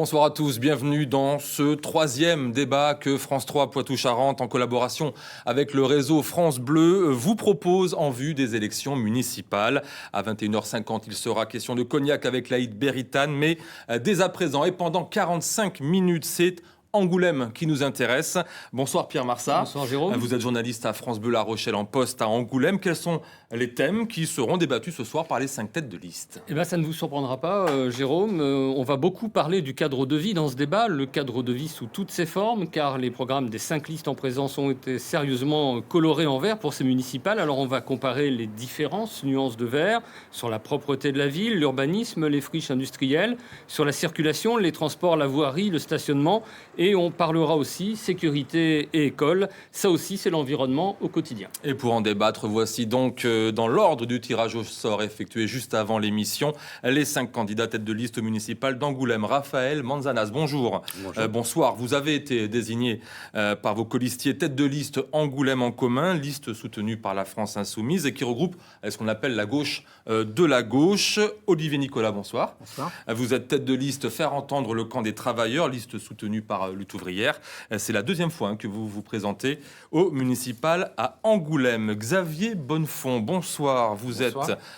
Bonsoir à tous, bienvenue dans ce troisième débat que France 3 Poitou-Charentes, en collaboration avec le réseau France Bleu, vous propose en vue des élections municipales. À 21h50, il sera question de cognac avec Laïd Beritane, mais dès à présent et pendant 45 minutes, c'est Angoulême qui nous intéresse. Bonsoir Pierre Marsat. Bonsoir Jérôme. Vous êtes journaliste à France Bleu La Rochelle en poste à Angoulême. Quels sont les thèmes qui seront débattus ce soir par les 5 têtes de liste? Ça ne vous surprendra pas Jérôme. On va beaucoup parler du cadre de vie dans ce débat. Le cadre de vie sous toutes ses formes, car les programmes des 5 listes en présence ont été sérieusement colorés en vert pour ces municipales. Alors on va comparer les différentes nuances de vert sur la propreté de la ville, l'urbanisme, les friches industrielles, sur la circulation, les transports, la voirie, le stationnement. Et on parlera aussi sécurité et école. Ça aussi, c'est l'environnement au quotidien. Et pour en débattre, voici donc dans l'ordre du tirage au sort effectué juste avant l'émission, les 5 candidats tête de liste municipale d'Angoulême. Raphaël Manzanas, bonjour. Bonsoir. Vous avez été désigné par vos colistiers tête de liste Angoulême en commun, liste soutenue par la France Insoumise et qui regroupe ce qu'on appelle la gauche de la gauche. Olivier Nicolas, bonsoir. Bonsoir. Vous êtes tête de liste Faire entendre le camp des travailleurs, liste soutenue par Lutte ouvrière. C'est la deuxième fois que vous vous présentez au municipal à Angoulême. Xavier Bonnefond, bonsoir. Vous êtes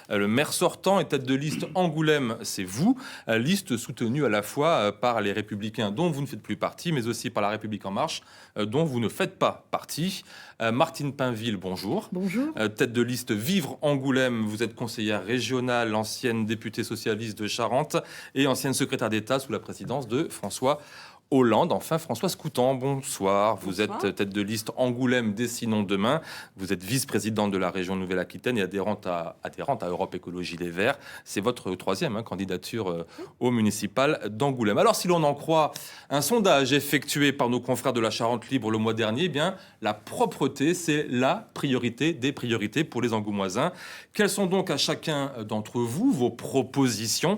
le maire sortant et tête de liste Angoulême, c'est vous. Liste soutenue à la fois par les Républicains dont vous ne faites plus partie, mais aussi par la République En Marche dont vous ne faites pas partie. Martine Pinville, bonjour. Bonjour. Tête de liste Vivre Angoulême, vous êtes conseillère régionale, ancienne députée socialiste de Charente et ancienne secrétaire d'État sous la présidence de François Hollande. Enfin, Françoise Coutan, bonsoir. Vous êtes tête de liste Angoulême Dessinons Demain. Vous êtes vice-présidente de la région Nouvelle-Aquitaine et adhérente à Europe Écologie Les Verts. C'est votre troisième candidature au municipal d'Angoulême. Alors, si l'on en croit un sondage effectué par nos confrères de la Charente Libre le mois dernier, la propreté, c'est la priorité des priorités pour les Angoumoisins. Quelles sont donc à chacun d'entre vous vos propositions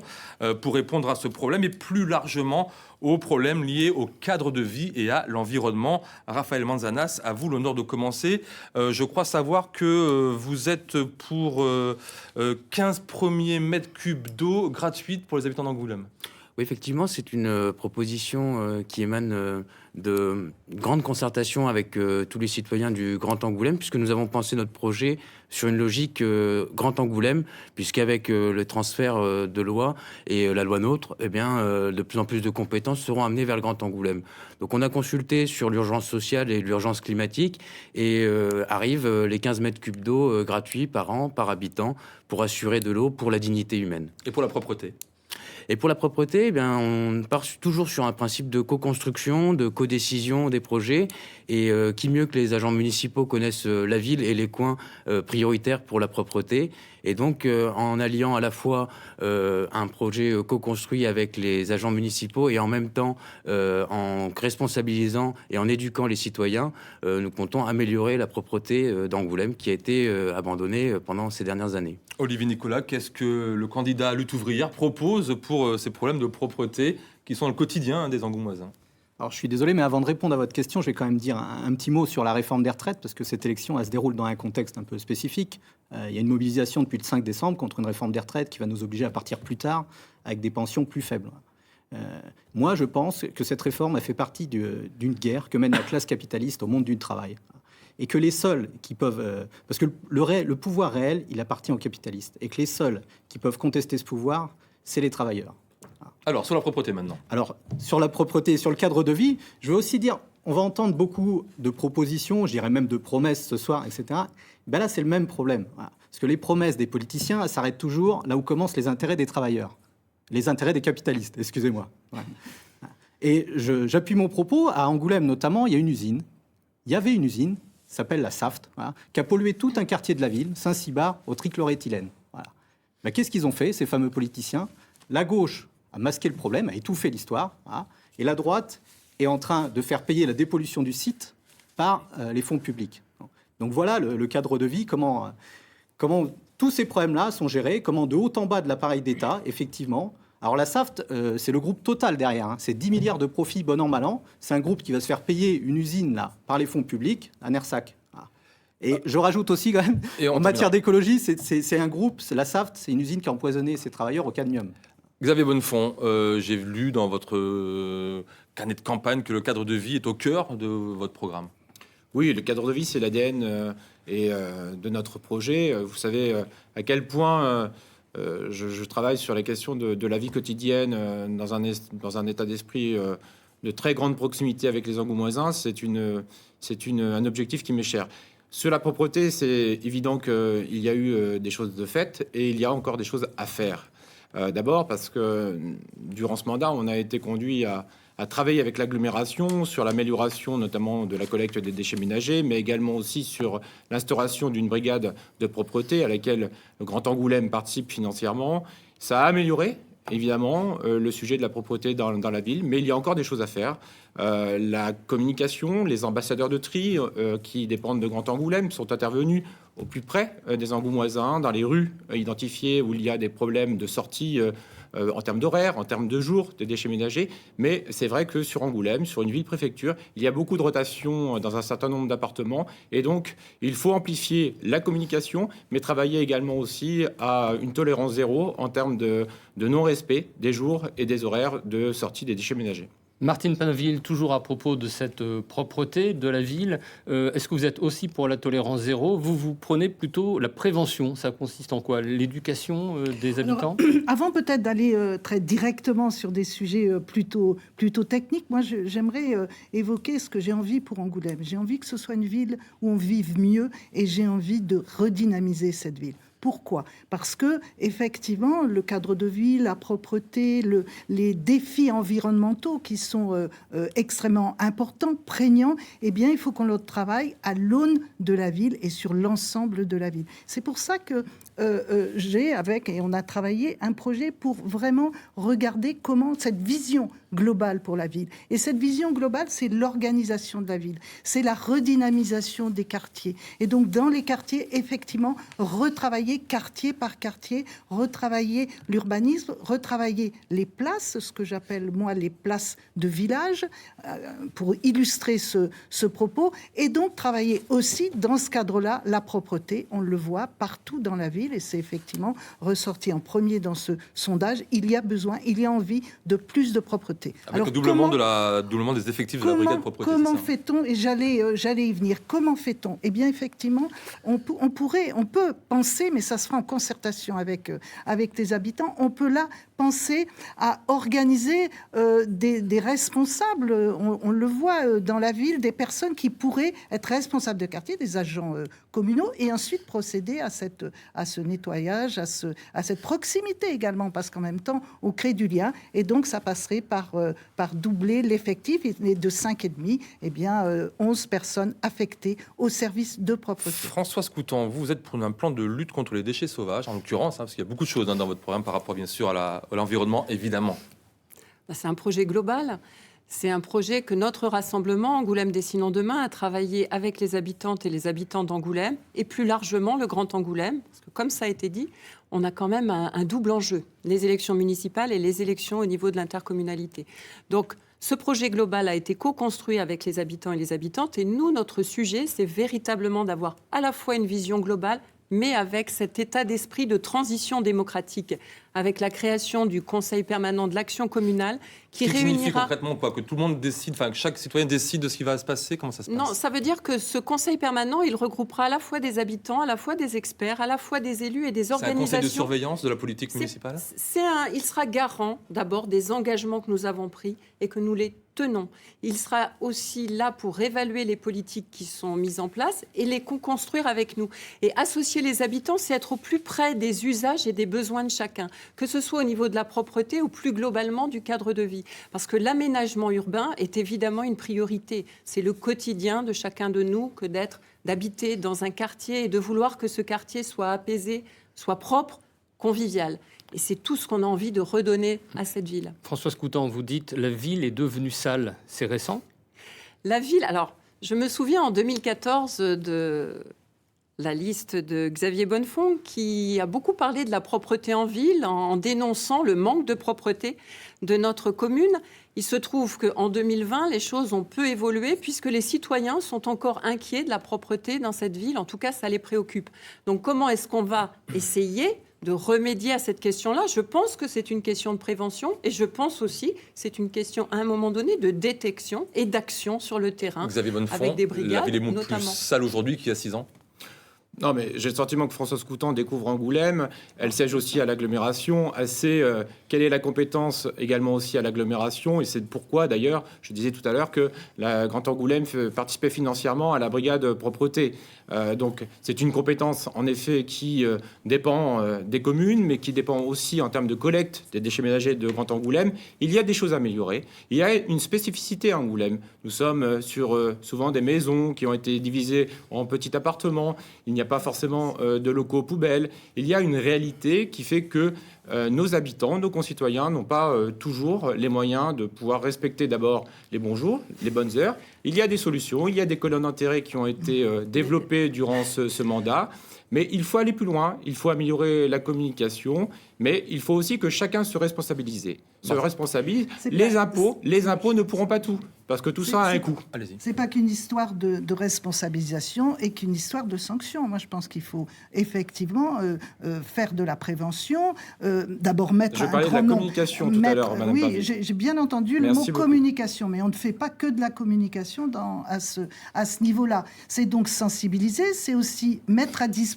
pour répondre à ce problème et plus largement aux problèmes liés au cadre de vie et à l'environnement? Raphaël Manzanas, à vous l'honneur de commencer. Je crois savoir que vous êtes pour 15 premiers mètres cubes d'eau gratuite pour les habitants d'Angoulême. Oui, effectivement, c'est une proposition qui émane de grande concertation avec tous les citoyens du Grand Angoulême, puisque nous avons pensé notre projet sur une logique Grand Angoulême, puisqu'avec le transfert de loi et la loi NOTRe, de plus en plus de compétences seront amenées vers le Grand Angoulême. Donc on a consulté sur l'urgence sociale et l'urgence climatique, et arrivent les 15 mètres cubes d'eau gratuits par an, par habitant, pour assurer de l'eau pour la dignité humaine. Et pour la propreté? Et pour la propreté, on part toujours sur un principe de co-construction, de co-décision des projets. Et qui mieux que les agents municipaux connaissent la ville et les coins prioritaires pour la propreté. Et donc, en alliant à la fois un projet co-construit avec les agents municipaux et en même temps en responsabilisant et en éduquant les citoyens, nous comptons améliorer la propreté d'Angoulême qui a été abandonnée pendant ces dernières années. Olivier Nicolas, qu'est-ce que le candidat Lutte ouvrière propose pour ces problèmes de propreté qui sont le quotidien des Angoumoisins? Alors, je suis désolé, mais avant de répondre à votre question, je vais quand même dire un petit mot sur la réforme des retraites, parce que cette élection, elle se déroule dans un contexte un peu spécifique. Il y a une mobilisation depuis le 5 décembre contre une réforme des retraites qui va nous obliger à partir plus tard, avec des pensions plus faibles. Moi, je pense que cette réforme, elle fait partie d'une guerre que mène la classe capitaliste au monde du travail. Et que les seuls qui peuvent... parce que le pouvoir réel, il appartient aux capitalistes. Et que les seuls qui peuvent contester ce pouvoir, c'est les travailleurs. Alors, sur la propreté maintenant. Alors, sur la propreté et sur le cadre de vie, je veux aussi dire, on va entendre beaucoup de propositions, je dirais même de promesses ce soir, etc. Là, c'est le même problème. Voilà. Parce que les promesses des politiciens, elles s'arrêtent toujours là où commencent les intérêts des travailleurs. Les intérêts des capitalistes, excusez-moi. Voilà. Et j'appuie mon propos. À Angoulême, notamment, il y avait une usine, s'appelle la Saft, voilà, qui a pollué tout un quartier de la ville, Saint-Cybard, au trichloroéthylène. Voilà. Qu'est-ce qu'ils ont fait, ces fameux politiciens? La gauche a masqué le problème, a étouffé l'histoire, voilà, et la droite est en train de faire payer la dépollution du site par les fonds publics. Donc voilà le cadre de vie, comment tous ces problèmes-là sont gérés, comment de haut en bas de l'appareil d'État, effectivement. Alors la Saft, c'est le groupe Total derrière, hein, c'est 10 milliards de profits bon an, mal an. C'est un groupe qui va se faire payer une usine là, par les fonds publics, à Nersac. Voilà. Et je rajoute aussi quand même, en matière d'écologie, c'est un groupe, la Saft, c'est une usine qui a empoisonné ses travailleurs au cadmium. Xavier Bonnefond, j'ai lu dans votre carnet de campagne que le cadre de vie est au cœur de votre programme. Oui, le cadre de vie, c'est l'ADN de notre projet. Vous savez à quel point je travaille sur la question de la vie quotidienne dans un état d'esprit de très grande proximité avec les Angoumoisins. C'est un objectif qui m'est cher. Sur la propreté, c'est évident qu'il y a eu des choses de faites et il y a encore des choses à faire. D'abord parce que durant ce mandat, on a été conduit à travailler avec l'agglomération sur l'amélioration notamment de la collecte des déchets ménagers, mais également aussi sur l'instauration d'une brigade de propreté à laquelle le Grand Angoulême participe financièrement. Ça a amélioré évidemment le sujet de la propreté dans la ville, mais il y a encore des choses à faire. La communication, les ambassadeurs de tri qui dépendent de Grand Angoulême sont intervenus au plus près des Angoumoisins, dans les rues identifiées où il y a des problèmes de sortie en termes d'horaire, en termes de jours des déchets ménagers. Mais c'est vrai que sur Angoulême, sur une ville-préfecture, il y a beaucoup de rotation dans un certain nombre d'appartements. Et donc, il faut amplifier la communication, mais travailler également aussi à une tolérance zéro en termes de non-respect des jours et des horaires de sortie des déchets ménagers. Martine Panville, toujours à propos de cette propreté de la ville, est-ce que vous êtes aussi pour la tolérance zéro ? Vous prenez plutôt la prévention. Ça consiste en quoi ? L'éducation des habitants ? Avant peut-être d'aller très directement sur des sujets plutôt techniques, moi j'aimerais évoquer ce que j'ai envie pour Angoulême. J'ai envie que ce soit une ville où on vive mieux et j'ai envie de redynamiser cette ville. Pourquoi ? Parce que effectivement, le cadre de vie, la propreté, les défis environnementaux qui sont extrêmement importants, prégnants, eh bien, il faut qu'on le travaille à l'aune de la ville et sur l'ensemble de la ville. C'est pour ça que on a travaillé un projet pour vraiment regarder comment cette vision globale pour la ville. Et cette vision globale, c'est l'organisation de la ville, c'est la redynamisation des quartiers. Et donc, dans les quartiers, effectivement, retravailler quartier par quartier, retravailler l'urbanisme, retravailler les places, ce que j'appelle, moi, les places de village, pour illustrer ce propos, et donc travailler aussi, dans ce cadre-là, la propreté. On le voit partout dans la ville, et c'est effectivement ressorti en premier dans ce sondage. Il y a besoin, il y a envie de plus de propreté. Avec le doublement des effectifs de la brigade de propreté. Comment fait-on ? Et j'allais y venir. Comment fait-on ? Eh bien, effectivement, on peut penser, mais ça se fera en concertation avec les habitants, on peut là penser à organiser des responsables, on le voit dans la ville, des personnes qui pourraient être responsables de quartier, des agents communaux, et ensuite procéder à ce nettoyage, à cette proximité également, parce qu'en même temps, on crée du lien, et donc ça passerait par doubler l'effectif, et de 5,5, eh bien, 11 personnes affectées au service de propreté. Françoise Coutan, vous êtes pour un plan de lutte contre les déchets sauvages, en l'occurrence, parce qu'il y a beaucoup de choses dans votre programme par rapport, bien sûr, à l'environnement, évidemment. C'est un projet global. C'est un projet que notre rassemblement, Angoulême Dessinons Demain, a travaillé avec les habitantes et les habitants d'Angoulême, et plus largement le Grand Angoulême, parce que comme ça a été dit, on a quand même un double enjeu, les élections municipales et les élections au niveau de l'intercommunalité. Donc, ce projet global a été co-construit avec les habitants et les habitantes, et nous, notre sujet, c'est véritablement d'avoir à la fois une vision globale, mais avec cet état d'esprit de transition démocratique, avec la création du Conseil permanent de l'action communale qui réunira... signifie concrètement quoi ? Que tout le monde décide, enfin que chaque citoyen décide de ce qui va se passer ? Comment ça se passe ? Non, ça veut dire que ce Conseil permanent, il regroupera à la fois des habitants, à la fois des experts, à la fois des élus et des organisations. C'est un conseil de surveillance de la politique municipale ? Il sera garant d'abord des engagements que nous avons pris et que nous les tenons. Il sera aussi là pour évaluer les politiques qui sont mises en place et les co-construire avec nous. Et associer les habitants, c'est être au plus près des usages et des besoins de chacun, que ce soit au niveau de la propreté ou plus globalement du cadre de vie. Parce que l'aménagement urbain est évidemment une priorité. C'est le quotidien de chacun de nous que d'habiter dans un quartier et de vouloir que ce quartier soit apaisé, soit propre, convivial. Et c'est tout ce qu'on a envie de redonner à cette ville. Françoise Coutan, vous dites la ville est devenue sale. C'est récent ? La ville, alors, je me souviens en 2014 de la liste de Xavier Bonnefond qui a beaucoup parlé de la propreté en ville en dénonçant le manque de propreté de notre commune. Il se trouve qu'en 2020, les choses ont peu évolué puisque les citoyens sont encore inquiets de la propreté dans cette ville. En tout cas, ça les préoccupe. Donc, comment est-ce qu'on va essayer de remédier à cette question-là. Je pense que c'est une question de prévention et je pense aussi que c'est une question, à un moment donné, de détection et d'action sur le terrain. Xavier Bonnefond, avec des brigades, la ville est plus notamment. sale aujourd'hui qu'il y a 6 ans. Non, mais j'ai le sentiment que Françoise Coutan découvre Angoulême. Elle siège aussi à l'agglomération. Elle sait quelle est la compétence également aussi à l'agglomération. Et c'est pourquoi, d'ailleurs, je disais tout à l'heure que la Grand Angoulême participait financièrement à la brigade propreté. Donc, c'est une compétence, en effet, qui dépend des communes, mais qui dépend aussi en termes de collecte des déchets ménagers de Grand Angoulême. Il y a des choses à améliorer. Il y a une spécificité à Angoulême. Nous sommes sur souvent des maisons qui ont été divisées en petits appartements. Il n'y a pas forcément de locaux poubelles. Il y a une réalité qui fait que nos habitants, nos concitoyens n'ont pas toujours les moyens de pouvoir respecter d'abord les bons jours, les bonnes heures. Il y a des solutions, il y a des colonnes d'intérêt qui ont été développées durant ce mandat. Mais il faut aller plus loin, il faut améliorer la communication, mais il faut aussi que chacun se responsabilise. Les impôts ne pourront pas tout, parce que tout ça a un coût. Allez-y. C'est pas qu'une histoire de responsabilisation et qu'une histoire de sanction. Moi, je pense qu'il faut effectivement faire de la prévention. D'abord mettre Je parlais de la communication tout à l'heure, Madame Oui, Pardy. j'ai bien entendu le Merci mot beaucoup. communication, mais on ne fait pas que de la communication à ce niveau-là. C'est donc sensibiliser, c'est aussi mettre à disposition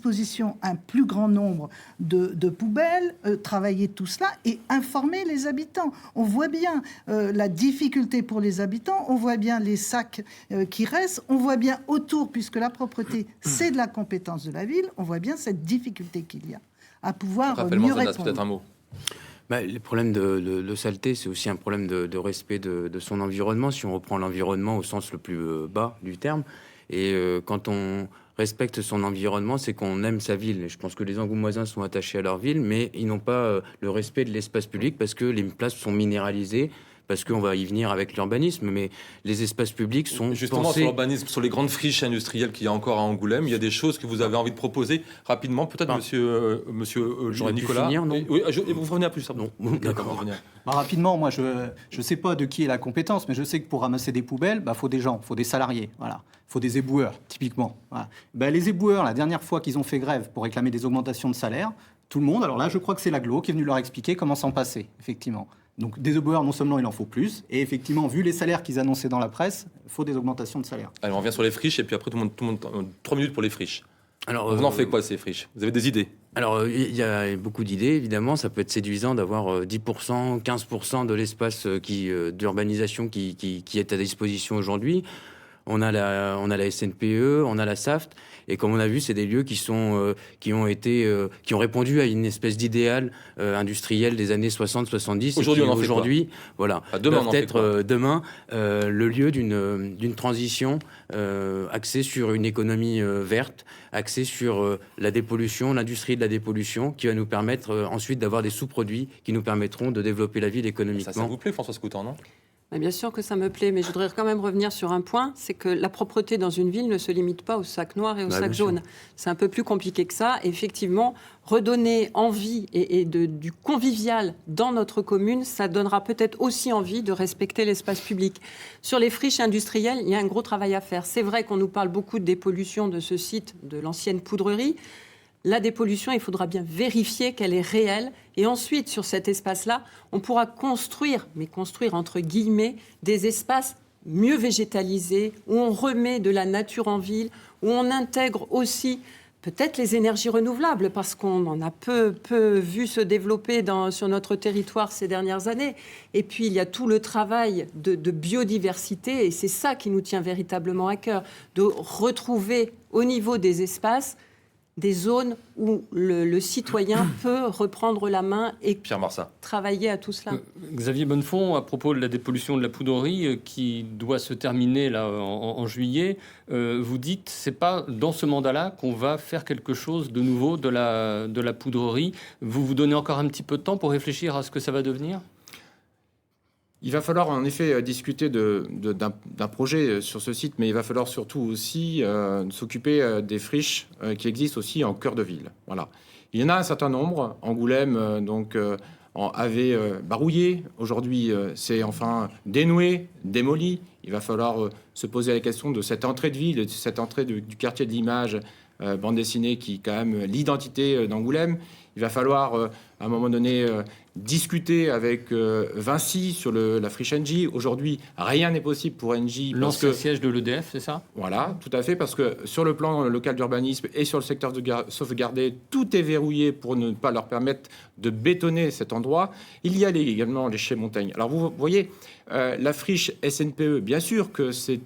un plus grand nombre de poubelles, travailler tout cela et informer les habitants. On voit bien la difficulté pour les habitants, on voit bien les sacs qui restent, on voit bien autour, puisque la propreté, c'est de la compétence de la ville, on voit bien cette difficulté qu'il y a à pouvoir Raphaël mieux Manzanas, répondre. peut-être un mot. Les problèmes de saleté, c'est aussi un problème de respect de son environnement, si on reprend l'environnement au sens le plus bas du terme. Et quand on respecte son environnement, c'est qu'on aime sa ville. Et je pense que les Angoumoisins sont attachés à leur ville, mais ils n'ont pas le respect de l'espace public parce que les places sont minéralisées, parce qu'on va y venir avec l'urbanisme, mais les espaces publics sont Justement, pensés... sur l'urbanisme, sur les grandes friches industrielles qu'il y a encore à Angoulême, il y a des choses que vous avez envie de proposer rapidement. Peut-être, monsieur J'aurais pu Nicolas. finir, non Oui, vous revenez à plus. Ça. Non, D'accord. d'accord. vous revenez. Rapidement, moi, je ne sais pas de qui est la compétence, mais je sais que pour ramasser des poubelles, faut des gens, faut des salariés, voilà. Faut des éboueurs, typiquement. Voilà. Les éboueurs, la dernière fois qu'ils ont fait grève pour réclamer des augmentations de salaire, tout le monde, alors là, je crois que c'est l'Aglo qui est venu leur expliquer comment s'en passer, effectivement. Donc, des éboueurs, non seulement il en faut plus, et effectivement, vu les salaires qu'ils annonçaient dans la presse, il faut des augmentations de salaire. Allez, on revient sur les friches, et puis après, tout le monde 3 minutes pour les friches. Alors, Vous en faites quoi, ces friches? Vous avez des idées? Alors, il y a beaucoup d'idées, évidemment. Ça peut être séduisant d'avoir 10%, 15% de l'espace d'urbanisation qui est à disposition aujourd'hui. On a la SNPE, on a la SAFT, et comme on a vu, c'est des lieux qui ont répondu à une espèce d'idéal industriel des années 60-70. Aujourd'hui, on en fait aujourd'hui, voilà, demain, doivent être demain le lieu d'une transition axée sur une économie verte, axée sur la dépollution, l'industrie de la dépollution, qui va nous permettre ensuite d'avoir des sous-produits qui nous permettront de développer la ville économiquement. Ça vous plaît, Françoise Coutan, non? Mais bien sûr que ça me plaît, mais je voudrais quand même revenir sur un point, c'est que la propreté dans une ville ne se limite pas aux sacs noirs et aux sacs jaunes. C'est un peu plus compliqué que ça. Effectivement, redonner envie du convivial dans notre commune, ça donnera peut-être aussi envie de respecter l'espace public. Sur les friches industrielles, il y a un gros travail à faire. C'est vrai qu'on nous parle beaucoup de dépollution de ce site, de l'ancienne poudrerie. La dépollution, il faudra bien vérifier qu'elle est réelle. Et ensuite, sur cet espace-là, on pourra construire, mais construire entre guillemets, des espaces mieux végétalisés, où on remet de la nature en ville, où on intègre aussi peut-être les énergies renouvelables, parce qu'on en a peu vu se développer sur notre territoire ces dernières années. Et puis, il y a tout le travail de biodiversité, et c'est ça qui nous tient véritablement à cœur, de retrouver au niveau des espaces des zones où le citoyen peut reprendre la main et Pierre Marsat. travailler à tout cela. Xavier Bonnefond, à propos de la dépollution de la poudrerie qui doit se terminer là en juillet, vous dites c'est pas dans ce mandat-là qu'on va faire quelque chose de nouveau de la poudrerie. Vous vous donnez encore un petit peu de temps pour réfléchir à ce que ça va devenir? Il va falloir en effet discuter d'un projet sur ce site, mais il va falloir surtout aussi s'occuper des friches qui existent aussi en cœur de ville. Voilà. Il y en a un certain nombre. Angoulême avait barouillé. Aujourd'hui, c'est enfin dénoué, démoli. Il va falloir se poser la question de cette entrée de ville, de cette entrée du quartier de l'Image bande dessinée qui est quand même l'identité d'Angoulême. Il va falloir, à un moment donné, discuter avec Vinci sur la friche Engie. Aujourd'hui, rien n'est possible pour Engie. L'ancien siège de l'EDF, c'est ça ? Voilà, tout à fait, parce que sur le plan local d'urbanisme et sur le secteur de sauvegardé, tout est verrouillé pour ne pas leur permettre de bétonner cet endroit. Il y a également les chais montagnes. Alors vous voyez, la friche SNPE, bien sûr que c'est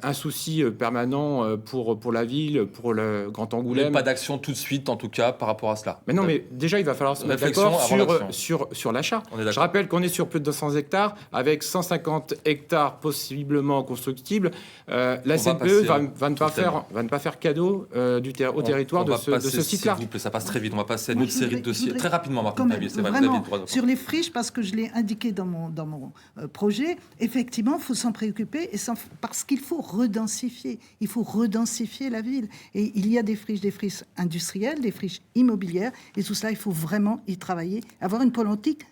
un souci permanent pour la ville, pour le Grand Angoulême. Mais pas d'action tout de suite, en tout cas, par rapport à cela. Mais non, mais déjà, il va falloir se mettre Réflexion d'accord avant sur l'achat. On est d'accord. Je rappelle qu'on est sur plus de 200 hectares, avec 150 hectares possiblement constructibles. La CNPE va ne pas faire cadeau au territoire de ce site-là. S'il vous plaît, ça passe très vite. On va passer à une autre série de dossiers. Très rapidement, Martine Fabien, c'est vrai, vous vraiment, avez le droit de... sur les friches, parce que je l'ai indiqué dans mon projet, effectivement, il faut s'en préoccuper parce qu'il faut redensifier. Il faut redensifier la ville. Et il y a des friches industrielles, des friches immobilières, et tout cela, il faut vraiment y travailler, avoir une politique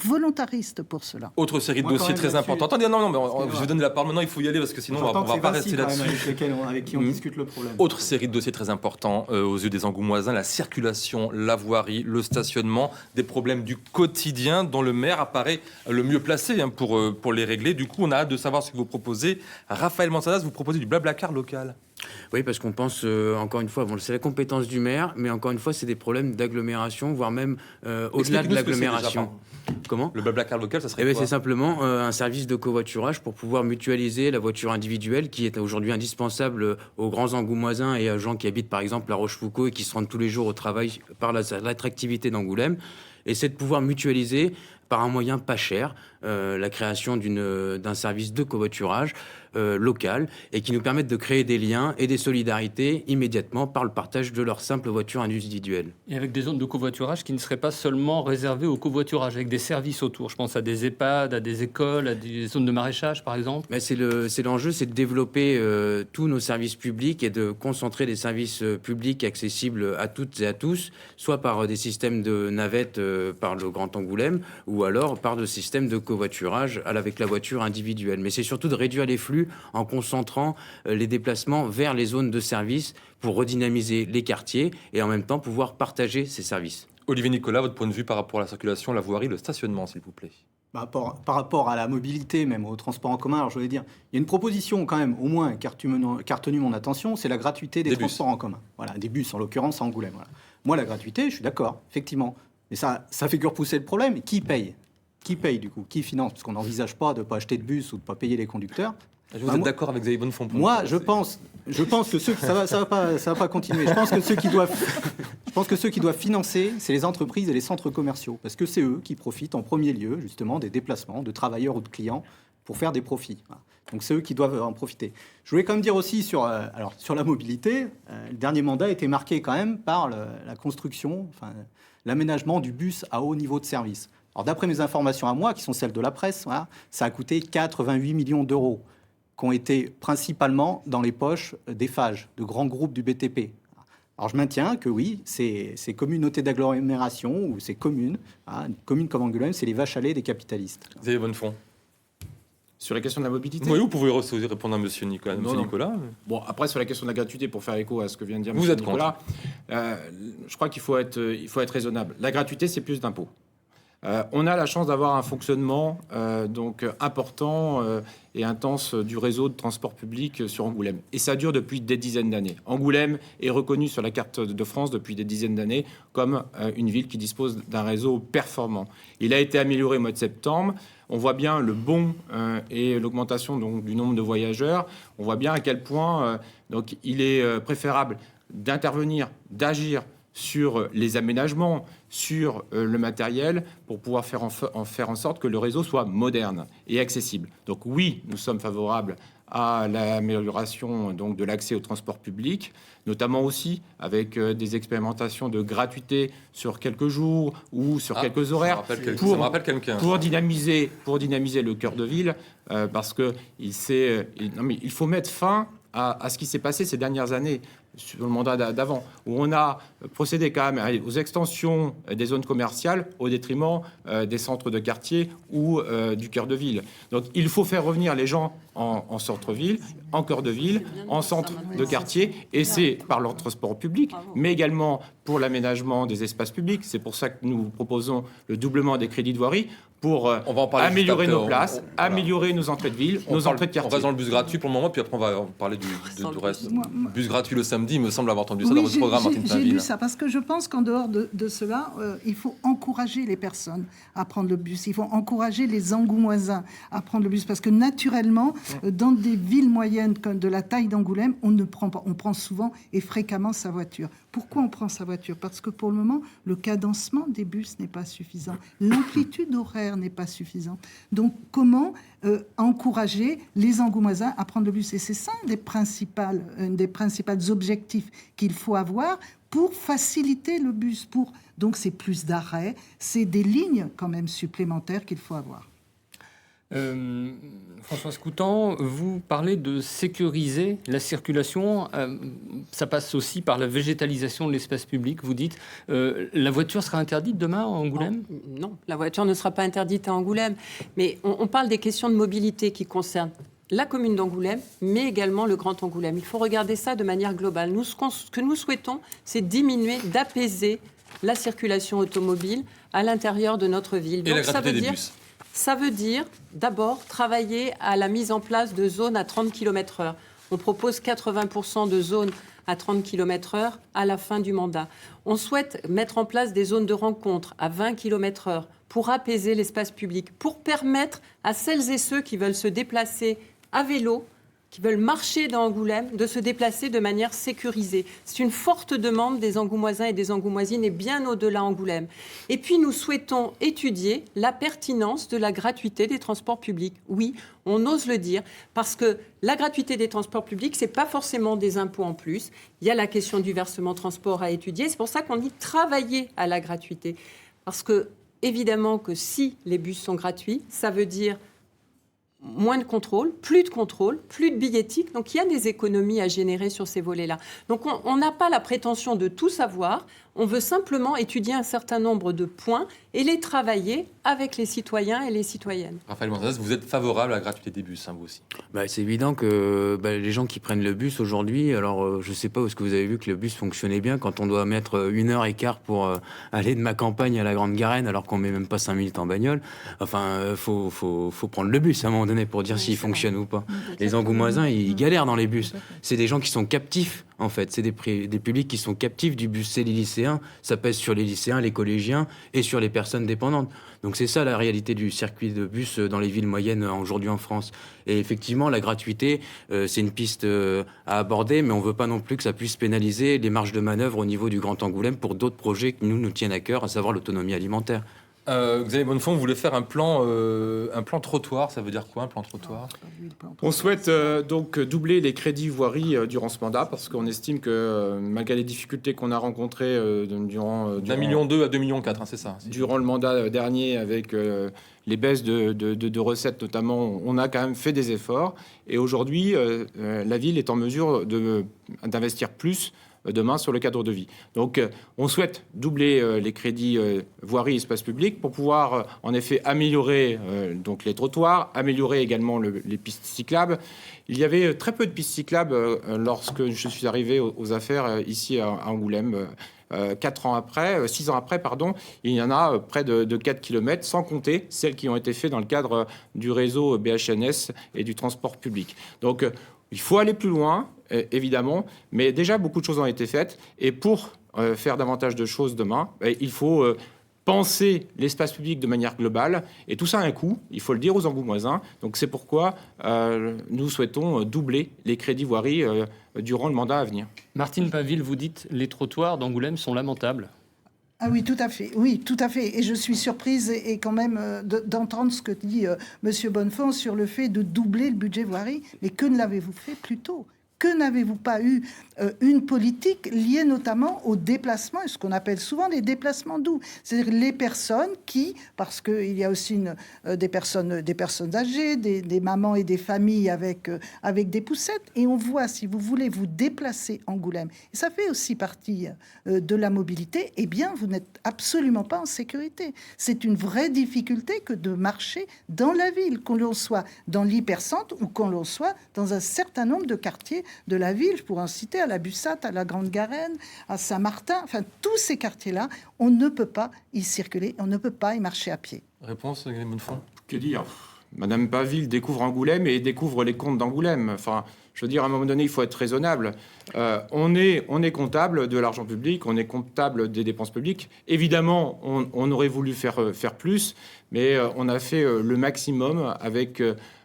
volontariste pour cela. Autre série de dossiers très importants. Attendez, non, mais je vous donne la parole maintenant, il faut y aller parce que sinon on va pas rester là-dessus. Avec qui on discute le problème. Autre série de dossiers très importants aux yeux des Angoumoisins, la circulation, la voirie, le stationnement, des problèmes du quotidien dont le maire apparaît le mieux placé pour les régler. Du coup, on a hâte de savoir ce que vous proposez. Raphaël Mansadas, vous proposez du Blablacar local. Oui, parce qu'on pense, encore une fois, c'est la compétence du maire, mais encore une fois, c'est des problèmes d'agglomération, voire même au-delà de l'agglomération. Comment ? Le Blablacar local, ça serait quoi ? C'est simplement un service de covoiturage pour pouvoir mutualiser la voiture individuelle qui est aujourd'hui indispensable aux grands Angoumoisins et aux gens qui habitent par exemple La Rochefoucauld et qui se rendent tous les jours au travail par l'attractivité d'Angoulême. Et c'est de pouvoir mutualiser par un moyen pas cher la création d'un service de covoiturage local et qui nous permettent de créer des liens et des solidarités immédiatement par le partage de leur simple voiture individuelle. Et avec des zones de covoiturage qui ne seraient pas seulement réservées au covoiturage, avec des services autour. Je pense à des EHPAD, à des écoles, à des zones de maraîchage, par exemple. Mais c'est l'enjeu, c'est de développer tous nos services publics et de concentrer des services publics accessibles à toutes et à tous, soit par des systèmes de navettes par le Grand Angoulême, ou alors par des systèmes de covoiturage avec la voiture individuelle. Mais c'est surtout de réduire les flux en concentrant les déplacements vers les zones de service pour redynamiser les quartiers et en même temps pouvoir partager ces services. Olivier Nicolas, votre point de vue par rapport à la circulation, la voirie, le stationnement, s'il vous plaît. Par rapport à la mobilité, même au transport en commun, alors je voulais dire, il y a une proposition quand même, au moins, qui a retenu mon attention, c'est la gratuité des transports en commun. Voilà, des bus, en l'occurrence, à Angoulême. Voilà. Moi, la gratuité, je suis d'accord, effectivement. Mais ça fait que repousser le problème. Qui paye ? Qui paye, du coup ? Qui finance ? Parce qu'on n'envisage pas de ne pas acheter de bus ou de ne pas payer les conducteurs. Vous êtes d'accord avec Xavier Bonnefond ? Moi, je pense que ça va pas continuer. Je pense que ceux qui doivent financer, c'est les entreprises et les centres commerciaux, parce que c'est eux qui profitent en premier lieu, justement, des déplacements de travailleurs ou de clients pour faire des profits. Voilà. Donc c'est eux qui doivent en profiter. Je voulais quand même dire aussi sur la mobilité, le dernier mandat a été marqué quand même par la construction, l'aménagement du bus à haut niveau de service. Alors d'après mes informations à moi, qui sont celles de la presse, voilà, ça a coûté 88 millions d'euros, qui ont été principalement dans les poches des FAGE, de grands groupes du BTP. Alors je maintiens que oui, ces communautés d'agglomération ou ces communes, une commune comme Angoulême, c'est les vaches à lait des capitalistes. Xavier Bonnefond. Sur la question de la mobilité. Oui, vous pouvez répondre à Monsieur Nicolas. Nicolas. Bon, après sur la question de la gratuité, pour faire écho à ce que vient de dire Vous êtes Nicolas, je crois qu'il faut être raisonnable. La gratuité, c'est plus d'impôts. On a la chance d'avoir un fonctionnement donc important et intense du réseau de transport public sur Angoulême. Et ça dure depuis des dizaines d'années. Angoulême est reconnu sur la carte de France depuis des dizaines d'années comme une ville qui dispose d'un réseau performant. Il a été amélioré au mois de septembre. On voit bien le bond et l'augmentation donc du nombre de voyageurs. On voit bien à quel point donc il est préférable d'intervenir, d'agir sur les aménagements, sur le matériel, pour pouvoir faire en sorte que le réseau soit moderne et accessible. Donc oui, nous sommes favorables à l'amélioration donc de l'accès au transport public, notamment aussi avec des expérimentations de gratuité sur quelques jours ou sur quelques horaires, pour dynamiser le cœur de ville, parce que il faut mettre fin à ce qui s'est passé ces dernières années. sur le mandat d'avant, où on a procédé quand même aux extensions des zones commerciales au détriment des centres de quartier ou du cœur de ville. Donc il faut faire revenir les gens en centre-ville, en cœur de ville, en centre de quartier, et c'est par leur transport public, mais également pour l'aménagement des espaces publics. C'est pour ça que nous proposons le doublement des crédits de voirie pour On va en parler améliorer juste après. nos places, améliorer nos entrées de ville, nos entrées de On quartier. reste dans le bus gratuit pour le moment, puis après on va parler du reste. Moi- Bus gratuit le samedi, il me semble avoir entendu ça dans Oui, votre programme, Martine j'ai Pinville. lu ça parce que je pense qu'en dehors de cela, il faut encourager les personnes à prendre le bus. Il faut encourager les Angoumoisins à prendre le bus parce que naturellement, dans des villes moyennes comme de la taille d'Angoulême, on prend souvent et fréquemment sa voiture. Pourquoi on prend sa voiture? Parce que pour le moment, le cadencement des bus n'est pas suffisant, l'amplitude horaire n'est pas suffisante. Donc, comment encourager les Angoumoisins à prendre le bus? Et c'est ça un des principaux objectifs qu'il faut avoir pour faciliter le bus. Donc, c'est plus d'arrêts, c'est des lignes quand même supplémentaires qu'il faut avoir. Françoise Coutan, vous parlez de sécuriser la circulation. Ça passe aussi par la végétalisation de l'espace public. Vous dites la voiture sera interdite demain à Angoulême? Non, la voiture ne sera pas interdite à Angoulême. Mais on parle des questions de mobilité qui concernent la commune d'Angoulême, mais également le Grand Angoulême. Il faut regarder ça de manière globale. Nous, ce que nous souhaitons, c'est diminuer, d'apaiser la circulation automobile à l'intérieur de notre ville. Et la gratuité des bus. Ça veut dire, d'abord, travailler à la mise en place de zones à 30 km/h. On propose 80% de zones à 30 km/h à la fin du mandat. On souhaite mettre en place des zones de rencontre à 20 km/h pour apaiser l'espace public, pour permettre à celles et ceux qui veulent se déplacer à vélo, qui veulent marcher dans Angoulême, de se déplacer de manière sécurisée. C'est une forte demande des Angoumoisins et des Angoumoisines et bien au-delà Angoulême. Et puis nous souhaitons étudier la pertinence de la gratuité des transports publics. Oui, on ose le dire, parce que la gratuité des transports publics, c'est pas forcément des impôts en plus. Il y a la question du versement transport à étudier. C'est pour ça qu'on dit travailler à la gratuité. Parce que, évidemment, que si les bus sont gratuits, ça veut dire moins de contrôle, plus de billettique. Donc, il y a des économies à générer sur ces volets-là. Donc, on n'a pas la prétention de tout savoir. On veut simplement étudier un certain nombre de points et les travailler avec les citoyens et les citoyennes. Raphaël Manzanès, vous êtes favorable à la gratuité des bus, hein, vous aussi? C'est évident que les gens qui prennent le bus aujourd'hui, alors je sais pas où est-ce que vous avez vu que le bus fonctionnait bien quand on doit mettre 1h15 pour aller de ma campagne à la Grande Garenne alors qu'on met même pas 5 minutes en bagnole. Enfin, faut prendre le bus à un moment donné pour dire s'il fonctionne ou pas. Les Angoumoisins, ils galèrent dans les bus. C'est des gens qui sont captifs, en fait. C'est des publics qui sont captifs du bus. C'est les lycéens. Ça pèse sur les lycéens, les collégiens et sur les personnes dépendantes. Donc c'est ça la réalité du circuit de bus dans les villes moyennes aujourd'hui en France. Et effectivement, la gratuité, c'est une piste à aborder, mais on ne veut pas non plus que ça puisse pénaliser les marges de manœuvre au niveau du Grand Angoulême pour d'autres projets qui nous tiennent à cœur, à savoir l'autonomie alimentaire. Xavier Bonnefond, vous voulez faire un plan trottoir. Ça veut dire quoi, un plan trottoir? On souhaite donc doubler les crédits voirie durant ce mandat parce qu'on estime que malgré les difficultés qu'on a rencontrées durant d'1,2 million à 2,4 millions, hein, c'est ça? durant le mandat dernier avec les baisses de recettes notamment, on a quand même fait des efforts. Et aujourd'hui, la ville est en mesure d'investir plus demain sur le cadre de vie. Donc, on souhaite doubler les crédits voirie et espace public pour pouvoir, en effet, améliorer donc les trottoirs, améliorer également les pistes cyclables. Il y avait très peu de pistes cyclables lorsque je suis arrivé aux affaires ici à Angoulême. 6 ans après, il y en a près de 4 km, sans compter celles qui ont été faites dans le cadre du réseau BHNS et du transport public. Donc, il faut aller plus loin, évidemment, mais déjà beaucoup de choses ont été faites. Et pour faire davantage de choses demain, il faut penser l'espace public de manière globale. Et tout ça a un coût, il faut le dire aux Angoumoisins. Donc c'est pourquoi nous souhaitons doubler les crédits voirie durant le mandat à venir. Martine Pinville, vous dites les trottoirs d'Angoulême sont lamentables. Ah oui, tout à fait. Oui, tout à fait. Et je suis surprise et quand même d'entendre ce que dit Monsieur Bonnefond sur le fait de doubler le budget voirie. Mais que ne l'avez-vous fait plus tôt? que n'avez-vous pas eu une politique liée notamment aux déplacements, et ce qu'on appelle souvent les déplacements doux, c'est-à-dire les personnes qui, parce qu'il y a aussi des personnes âgées, des mamans et des familles avec des poussettes, et on voit, si vous voulez vous déplacer Angoulême, et ça fait aussi partie de la mobilité, eh bien vous n'êtes absolument pas en sécurité. C'est une vraie difficulté que de marcher dans la ville, qu'on l'on soit dans l'hypercentre ou qu'on l'on soit dans un certain nombre de quartiers de la ville. Je pourrais en citer à la Bussate, à la Grande Garenne, à Saint-Martin, enfin tous ces quartiers-là, on ne peut pas y circuler, on ne peut pas y marcher à pied. Réponse, Guillaume Bonnefond. Que dire? Madame Paville découvre Angoulême et découvre les comptes d'Angoulême. Enfin, je veux dire, à un moment donné, il faut être raisonnable. On est comptable de l'argent public, on est comptable des dépenses publiques. Évidemment, on aurait voulu faire plus, mais on a fait le maximum avec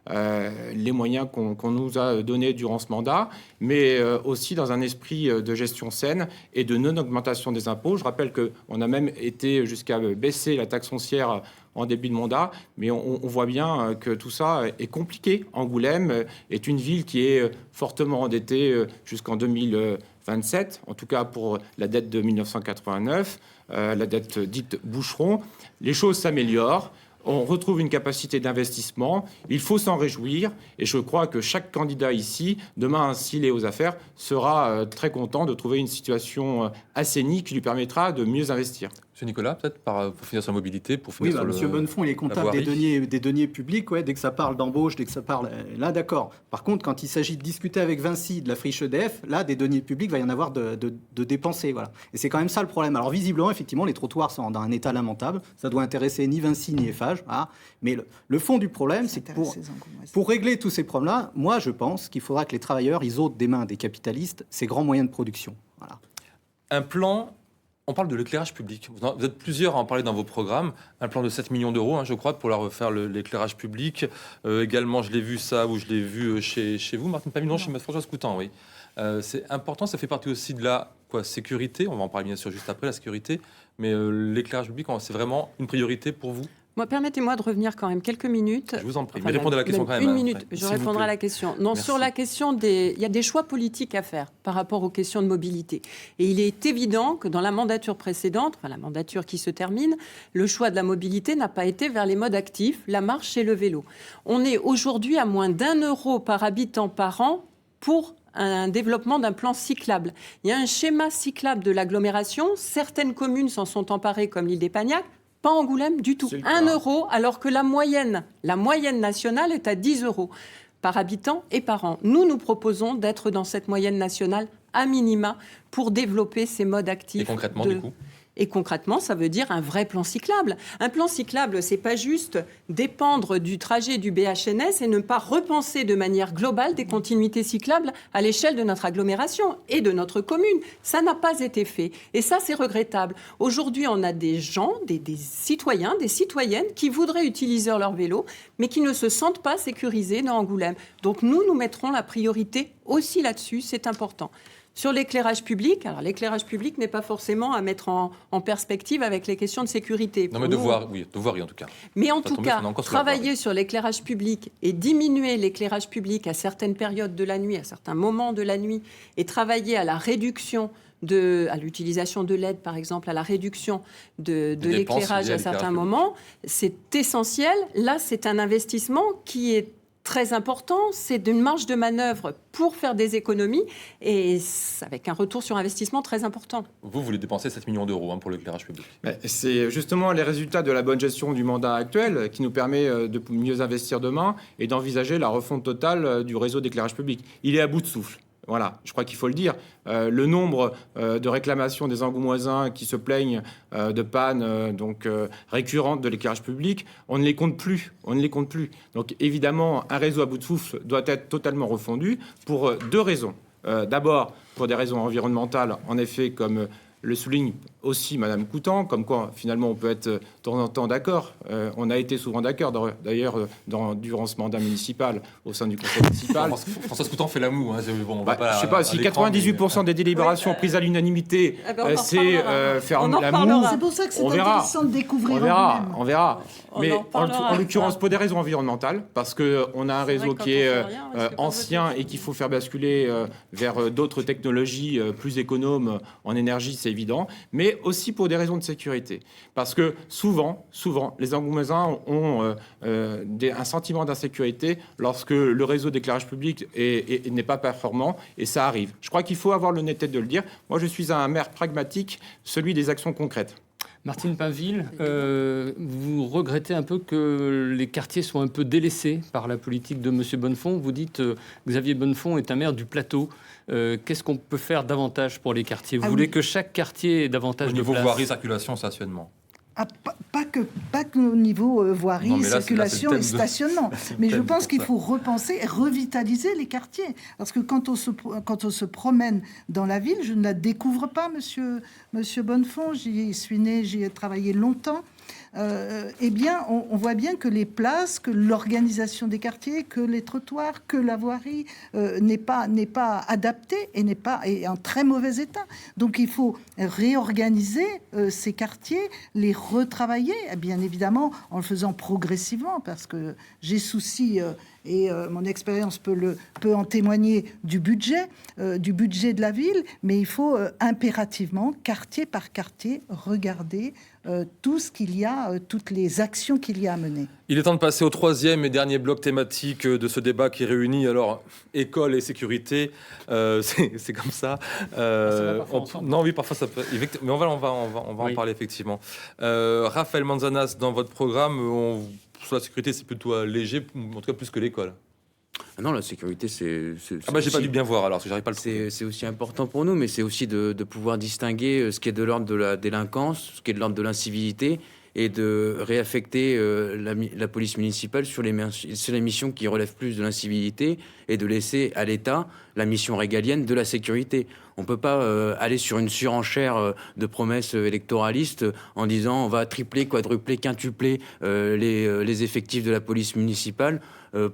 les moyens qu'on nous a donnés durant ce mandat, mais aussi dans un esprit de gestion saine et de non-augmentation des impôts. Je rappelle qu'on a même été jusqu'à baisser la taxe foncière en début de mandat, mais on voit bien que tout ça est compliqué. Angoulême est une ville qui est fortement endettée jusqu'en 2027, en tout cas pour la dette de 1989, la dette dite Boucheron. Les choses s'améliorent. On retrouve une capacité d'investissement. Il faut s'en réjouir. Et je crois que chaque candidat ici, demain, s'il est aux affaires, sera très content de trouver une situation assainie qui lui permettra de mieux investir. Monsieur Nicolas, peut-être pour finir sur la mobilité, pour finir sur Monsieur Bonnefond, il est comptable des deniers publics. Ouais, dès que ça parle d'embauche, dès que ça parle... Là, d'accord. Par contre, quand il s'agit de discuter avec Vinci de la friche EDF, là, des deniers publics, il va y en avoir de dépensés. Voilà. Et c'est quand même ça le problème. Alors, visiblement, effectivement, les trottoirs sont dans un état lamentable. Ça doit intéresser ni Vinci ni Eiffage. Ah. Mais le fond du problème, c'est que pour régler tous ces problèmes-là, moi, je pense qu'il faudra que les travailleurs, ils ôtent des mains des capitalistes ces grands moyens de production. Voilà. Un plan... On parle de l'éclairage public. Vous êtes plusieurs à en parler dans vos programmes. Un plan de 7 millions d'euros, je crois, pour la refaire l'éclairage public. Également, je l'ai vu chez vous, Martine Pavillon, chez Françoise Coutan, oui. C'est important, ça fait partie aussi de la sécurité. On va en parler bien sûr juste après, la sécurité. Mais l'éclairage public, c'est vraiment une priorité pour vous? Moi, permettez-moi de revenir quand même quelques minutes. Je vous en prie, mais répondez à la question quand même. Une minute, je répondrai à la question. Non, Merci. sur la question il y a des choix politiques à faire par rapport aux questions de mobilité. Et il est évident que dans la mandature précédente, la mandature qui se termine, le choix de la mobilité n'a pas été vers les modes actifs, la marche et le vélo. On est aujourd'hui à moins d'1 euro par habitant par an pour un développement d'un plan cyclable. Il y a un schéma cyclable de l'agglomération. Certaines communes s'en sont emparées, comme l'île d'Épagnac. Pas Angoulême du tout. 1 euro, alors que la moyenne nationale est à 10 euros par habitant et par an. Nous proposons d'être dans cette moyenne nationale à minima pour développer ces modes actifs. Et concrètement, du coup ? Et concrètement, ça veut dire un vrai plan cyclable. Un plan cyclable, c'est pas juste dépendre du trajet du BHNS et ne pas repenser de manière globale des continuités cyclables à l'échelle de notre agglomération et de notre commune. Ça n'a pas été fait. Et ça, c'est regrettable. Aujourd'hui, on a des gens, des citoyens, des citoyennes qui voudraient utiliser leur vélo, mais qui ne se sentent pas sécurisés dans Angoulême. Donc nous mettrons la priorité aussi là-dessus. C'est important. Sur l'éclairage public, alors l'éclairage public n'est pas forcément à mettre en perspective avec les questions de sécurité. Non, mais de voir, oui, en tout cas. Mais en tout cas, travailler sur l'éclairage public et diminuer l'éclairage public à certaines périodes de la nuit, à certains moments de la nuit, et travailler à la réduction à l'utilisation de LED, par exemple, à la réduction de l'éclairage à certains moments, c'est essentiel. Là, c'est un investissement qui est très important, c'est d'une marge de manœuvre pour faire des économies et avec un retour sur investissement très important. Vous voulez dépenser 7 millions d'euros pour l'éclairage public. C'est justement les résultats de la bonne gestion du mandat actuel qui nous permet de mieux investir demain et d'envisager la refonte totale du réseau d'éclairage public. Il est à bout de souffle. Voilà, je crois qu'il faut le dire. Le nombre de réclamations des Angoumoisins qui se plaignent de pannes récurrentes de l'éclairage public, on ne les compte plus. Donc évidemment, un réseau à bout de souffle doit être totalement refondu pour deux raisons. D'abord, pour des raisons environnementales, en effet, comme le souligne aussi Madame Coutan, comme quoi finalement on peut être de temps en temps d'accord. On a été souvent d'accord, d'ailleurs, durant ce mandat municipal, au sein du conseil municipal. François Coutan fait la moue. Hein, bon, on va pas Je sais pas, si 98% des délibérations prises à l'unanimité, c'est faire la moue. C'est pour ça que c'est On verra. intéressant de découvrir. On verra. Mais en parlera. en l'occurrence, pour des raisons environnementales, parce qu'on a un réseau qui est ancien et qu'il faut faire basculer vers d'autres technologies plus économes en énergie, c'est évident, mais aussi pour des raisons de sécurité. Parce que souvent, les Angoumoisins ont un sentiment d'insécurité lorsque le réseau d'éclairage public n'est pas performant, et ça arrive. Je crois qu'il faut avoir l'honnêteté de le dire. Moi, je suis un maire pragmatique, celui des actions concrètes. Martine Pinville, vous regrettez un peu que les quartiers soient un peu délaissés par la politique de M. Bonnefond. Vous dites Xavier Bonnefond est un maire du plateau. Qu'est-ce qu'on peut faire davantage pour les quartiers? Vous voulez que chaque quartier ait davantage au de niveau place? voirie, circulation, stationnement. Ah, pas que au niveau voirie, Non, mais là, circulation c'est et stationnement. Mais je pense qu'il faut repenser et revitaliser les quartiers. Parce que quand on se promène dans la ville, je ne la découvre pas, monsieur Bonnefond. J'y suis né, j'y ai travaillé longtemps. Eh bien, on voit bien que les places, que l'organisation des quartiers, que les trottoirs, que la voirie n'est pas adaptée et est en très mauvais état. Donc, il faut réorganiser ces quartiers, les retravailler, bien évidemment, en le faisant progressivement, parce que j'ai souci et mon expérience peut en témoigner du budget de la ville, mais il faut impérativement, quartier par quartier, regarder tout ce qu'il y a, toutes les actions qu'il y a à mener. Il est temps de passer au troisième et dernier bloc thématique de ce débat qui réunit alors école et sécurité. C'est comme ça. Non, oui, parfois ça peut. Mais on va en parler effectivement. Raphaël Manzanas, dans votre programme, sur la sécurité, c'est plutôt léger, en tout cas plus que l'école. Ah non, la sécurité, c'est j'ai aussi, pas dû bien voir alors, parce que j'arrive pas à le trouver. c'est aussi important pour nous, mais c'est aussi de pouvoir distinguer ce qui est de l'ordre de la délinquance, ce qui est de l'ordre de l'incivilité, et de réaffecter la police municipale sur les missions qui relèvent plus de l'incivilité, et de laisser à l'État la mission régalienne de la sécurité. On ne peut pas aller sur une surenchère de promesses électoralistes en disant on va tripler, quadrupler, quintupler les effectifs de la police municipale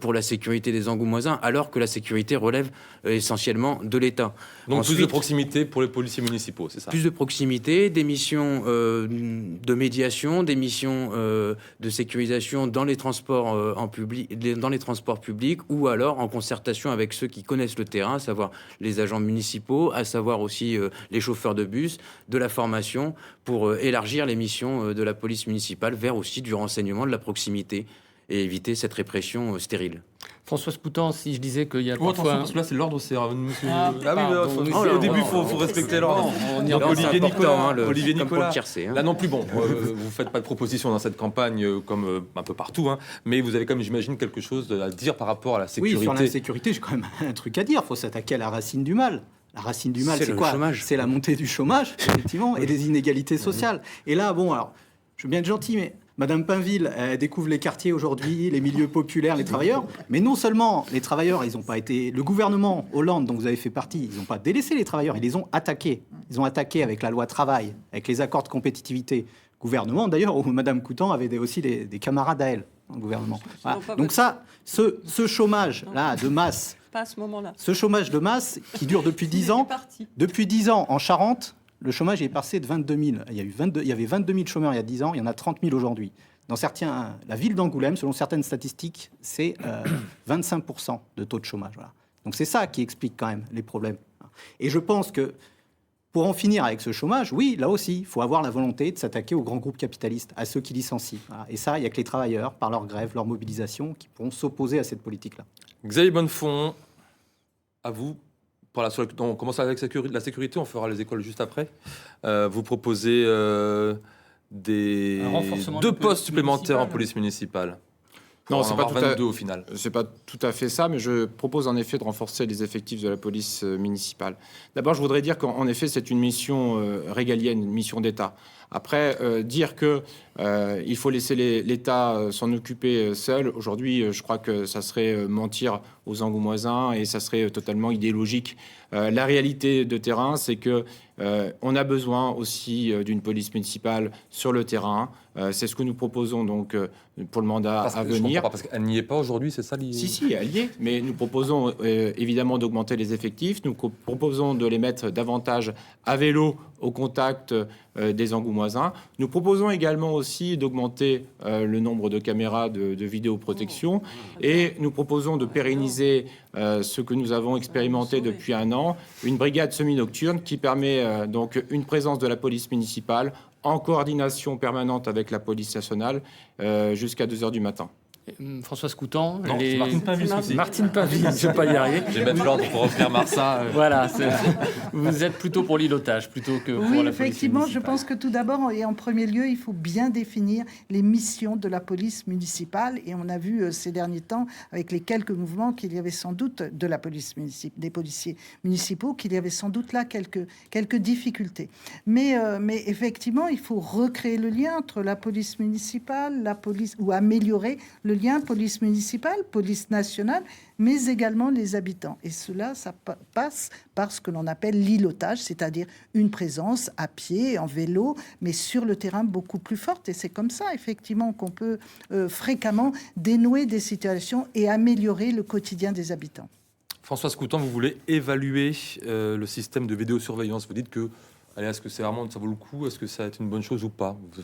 pour la sécurité des Angoumoisins, alors que la sécurité relève essentiellement de l'État. Donc Ensuite, plus de proximité pour les policiers municipaux, c'est ça? Plus de proximité, des missions de médiation, des missions de sécurisation dans les transports dans les transports publics, ou alors en concertation avec ceux qui connaissent le terrain, à savoir les agents municipaux, à savoir aussi les chauffeurs de bus, de la formation, pour élargir les missions de la police municipale vers aussi du renseignement, de la proximité, et éviter cette répression stérile. François Coutan, si je disais qu'il y a Attention, parfois... parce que là c'est l'ordre, c'est monsieur. Pardon, Au début, faut respecter l'ordre. Olivier Nicolas, Olivier Nicolas. Là non plus, bon, vous faites pas de proposition dans cette campagne comme un peu partout, hein, mais vous avez quand même, j'imagine, quelque chose à dire par rapport à la sécurité. Oui, sur la sécurité, j'ai quand même un truc à dire. Il faut s'attaquer à la racine du mal. La racine du mal, c'est quoi? C'est la montée du chômage, effectivement, et des inégalités sociales. Et là, bon, alors, je veux bien être gentil, mais Madame Pinville, elle découvre les quartiers aujourd'hui, les milieux populaires, les travailleurs. Mais non seulement les travailleurs, ils n'ont pas été... Le gouvernement Hollande, dont vous avez fait partie, ils n'ont pas délaissé les travailleurs, ils les ont attaqués. Ils ont attaqué avec la loi travail, avec les accords de compétitivité. Gouvernement, d'ailleurs, où Madame Coutan avait aussi des camarades à elle, dans le gouvernement. Voilà. Donc ça, ce chômage-là de masse... Pas à ce moment-là. Ce chômage de masse qui dure depuis 10 ans. Depuis 10 ans, en Charente, le chômage est passé de 22 000. Il y avait 22 000 chômeurs il y a 10 ans, il y en a 30 000 aujourd'hui. Dans la ville d'Angoulême, selon certaines statistiques, c'est 25% de taux de chômage. Voilà. Donc c'est ça qui explique quand même les problèmes. Et je pense que pour en finir avec ce chômage, oui, là aussi, il faut avoir la volonté de s'attaquer aux grands groupes capitalistes, à ceux qui licencient. Voilà. Et ça, il n'y a que les travailleurs, par leur grève, leur mobilisation, qui pourront s'opposer à cette politique-là. Xavier Bonnefond, à vous. On commence avec la sécurité, on fera les écoles juste après. Vous proposez 2 postes supplémentaires en police municipale. Non, c'est pas tout 22 au final. C'est pas tout à fait ça, mais je propose en effet de renforcer les effectifs de la police municipale. D'abord, je voudrais dire qu'en effet, c'est une mission régalienne, une mission d'État. Après, dire que il faut laisser l'État s'en occuper seul, aujourd'hui, je crois que ça serait mentir aux Angoumoisins et ça serait totalement idéologique. La réalité de terrain, c'est que on a besoin aussi d'une police municipale sur le terrain. C'est ce que nous proposons donc pour le mandat à venir. Parce qu'elle n'y est pas aujourd'hui, c'est ça Si, elle y est. Mais nous proposons évidemment d'augmenter les effectifs. Nous proposons de les mettre davantage à vélo au contact des Angoumoisins. Nous proposons également aussi d'augmenter le nombre de caméras de vidéoprotection. Et nous proposons de pérenniser ce que nous avons expérimenté depuis 1 an, une brigade semi-nocturne qui permet donc une présence de la police municipale en coordination permanente avec la police nationale jusqu'à 2 heures du matin. François Coutan, Non, c'est Martine Pinville, aussi. Martine Pinville, je ne vais pas y arriver. Je vais mettre l'ordre pour revenir Marsin. Voilà, vous êtes plutôt pour l'îlotage plutôt que pour la Oui, police effectivement, je municipale. pense que tout d'abord et en premier lieu, il faut bien définir les missions de la police municipale. Et on a vu ces derniers temps, avec les quelques mouvements, qu'il y avait sans doute de la police municipale, des policiers municipaux, qu'il y avait sans doute là quelques difficultés. Mais effectivement, il faut recréer le lien entre la police municipale, la police, ou améliorer le lien police municipale, police nationale, mais également les habitants. Et cela, ça passe par ce que l'on appelle l'îlotage, c'est-à-dire une présence à pied, en vélo, mais sur le terrain beaucoup plus forte. Et c'est comme ça, effectivement, qu'on peut fréquemment dénouer des situations et améliorer le quotidien des habitants. Françoise Coutan, vous voulez évaluer le système de vidéosurveillance. Vous dites que est-ce que c'est vraiment, ça vaut le coup? Est-ce que ça va être une bonne chose ou pas? Vous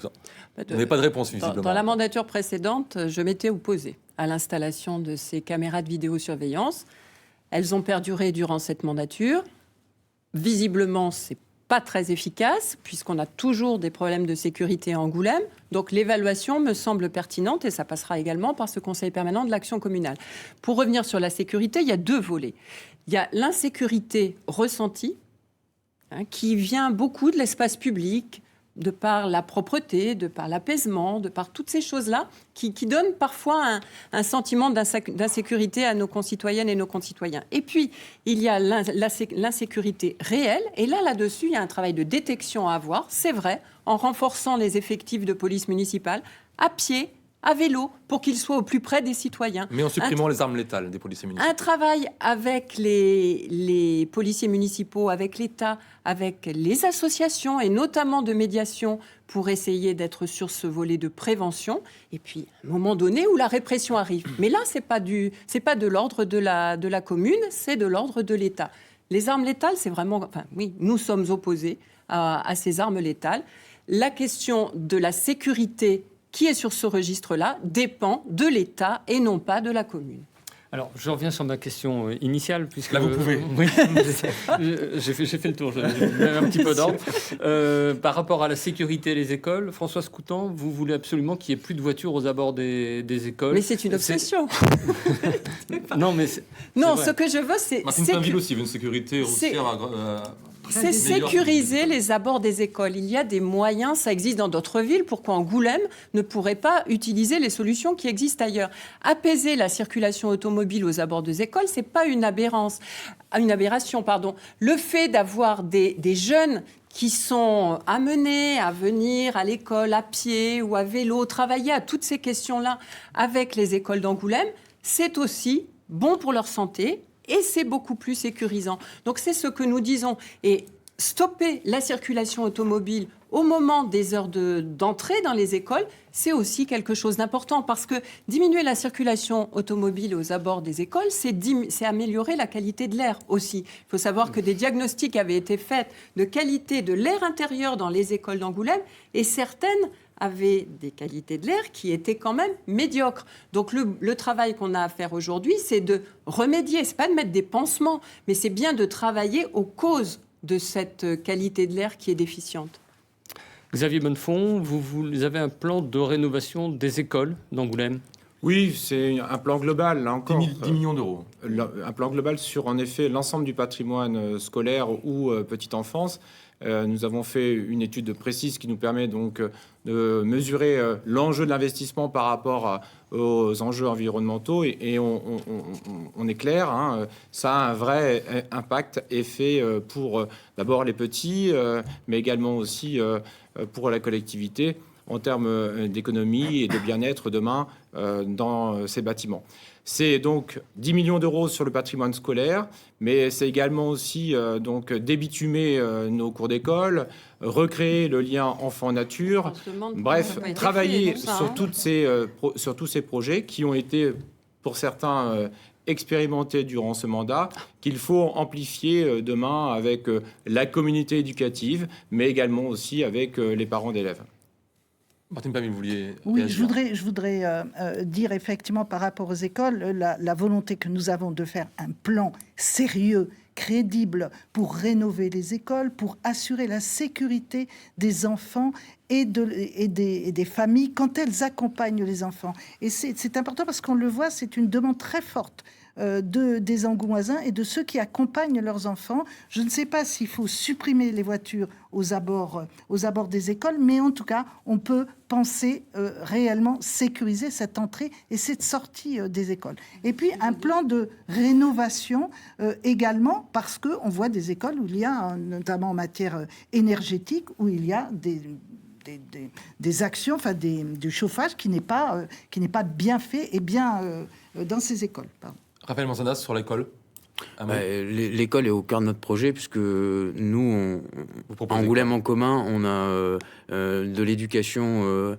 n'avez pas de réponse, visiblement. Dans la mandature précédente, je m'étais opposée à l'installation de ces caméras de vidéosurveillance. Elles ont perduré durant cette mandature. Visiblement, c'est pas très efficace, puisqu'on a toujours des problèmes de sécurité à Angoulême. Donc l'évaluation me semble pertinente, et ça passera également par ce Conseil permanent de l'action communale. Pour revenir sur la sécurité, il y a 2 volets. Il y a l'insécurité ressentie, qui vient beaucoup de l'espace public, de par la propreté, de par l'apaisement, de par toutes ces choses-là, qui donnent parfois un sentiment d'insécurité à nos concitoyennes et nos concitoyens. Et puis, il y a l'insécurité réelle, et là-dessus, il y a un travail de détection à avoir, c'est vrai, en renforçant les effectifs de police municipale, à pied, à vélo, pour qu'ils soient au plus près des citoyens. Mais en supprimant les armes létales des policiers municipaux. Un travail avec les policiers municipaux, avec l'État, avec les associations et notamment de médiation pour essayer d'être sur ce volet de prévention. Et puis, à un moment donné où la répression arrive. Mais là, c'est pas de l'ordre de la commune, c'est de l'ordre de l'État. Les armes létales, c'est vraiment... Enfin, oui, nous sommes opposés à ces armes létales. La question de la sécurité qui est sur ce registre-là dépend de l'État et non pas de la commune. Alors, je reviens sur ma question initiale. Puisque, là, vous pouvez. Oui, j'ai fait le tour, j'ai un petit peu d'ordre. Par rapport à la sécurité des écoles, Françoise Coutan, vous voulez absolument qu'il n'y ait plus de voitures aux abords des écoles. Mais c'est une obsession. Non, mais non, ce que je veux, c'est... Martine Pinville aussi veut une sécurité routière... C'est sécuriser les abords des écoles. Il y a des moyens, ça existe dans d'autres villes. Pourquoi Angoulême ne pourrait pas utiliser les solutions qui existent ailleurs? Apaiser la circulation automobile aux abords des écoles, c'est pas une aberration. Le fait d'avoir des jeunes qui sont amenés à venir à l'école à pied ou à vélo, travailler à toutes ces questions-là avec les écoles d'Angoulême, c'est aussi bon pour leur santé. Et c'est beaucoup plus sécurisant. Donc c'est ce que nous disons. Et stopper la circulation automobile au moment des heures d'entrée dans les écoles, c'est aussi quelque chose d'important. Parce que diminuer la circulation automobile aux abords des écoles, c'est améliorer la qualité de l'air aussi. Il faut savoir que des diagnostics avaient été faits de qualité de l'air intérieur dans les écoles d'Angoulême, et certaines avaient des qualités de l'air qui étaient quand même médiocres. Donc le travail qu'on a à faire aujourd'hui, c'est de remédier. C'est pas de mettre des pansements, mais c'est bien de travailler aux causes de cette qualité de l'air qui est déficiente. Xavier Bonnefond, vous avez un plan de rénovation des écoles d'Angoulême? Oui, c'est un plan global, là encore. 10 millions d'euros. Un plan global sur, en effet, l'ensemble du patrimoine scolaire ou petite enfance. Nous avons fait une étude précise qui nous permet donc de mesurer l'enjeu de l'investissement par rapport aux enjeux environnementaux. Et on est clair, hein, ça a un vrai impact, effet pour d'abord les petits, mais également aussi pour la collectivité en termes d'économie et de bien-être demain dans ces bâtiments. C'est donc 10 millions d'euros sur le patrimoine scolaire, mais c'est également aussi donc débitumer nos cours d'école, recréer le lien enfant-nature, bref, travailler sur tous ces projets qui ont été, pour certains, expérimentés durant ce mandat, qu'il faut amplifier demain avec la communauté éducative, mais également aussi avec les parents d'élèves. Martine Pamil, vous vouliez Oui, réagir. je voudrais dire effectivement par rapport aux écoles, la volonté que nous avons de faire un plan sérieux, crédible pour rénover les écoles, pour assurer la sécurité des enfants et des familles quand elles accompagnent les enfants. Et c'est important parce qu'on le voit, c'est une demande très forte des Angoumoisins et de ceux qui accompagnent leurs enfants. Je ne sais pas s'il faut supprimer les voitures aux abords des écoles, mais en tout cas, on peut penser réellement sécuriser cette entrée et cette sortie des écoles. Et puis, un plan de rénovation également, parce qu'on voit des écoles où il y a, notamment en matière énergétique, où il y a des actions, enfin du chauffage qui n'est pas bien fait et bien dans ces écoles. Pardon. Raphaël Manzanas sur l'école. L'école est au cœur de notre projet puisque nous, à Angoulême en commun, on a de l'éducation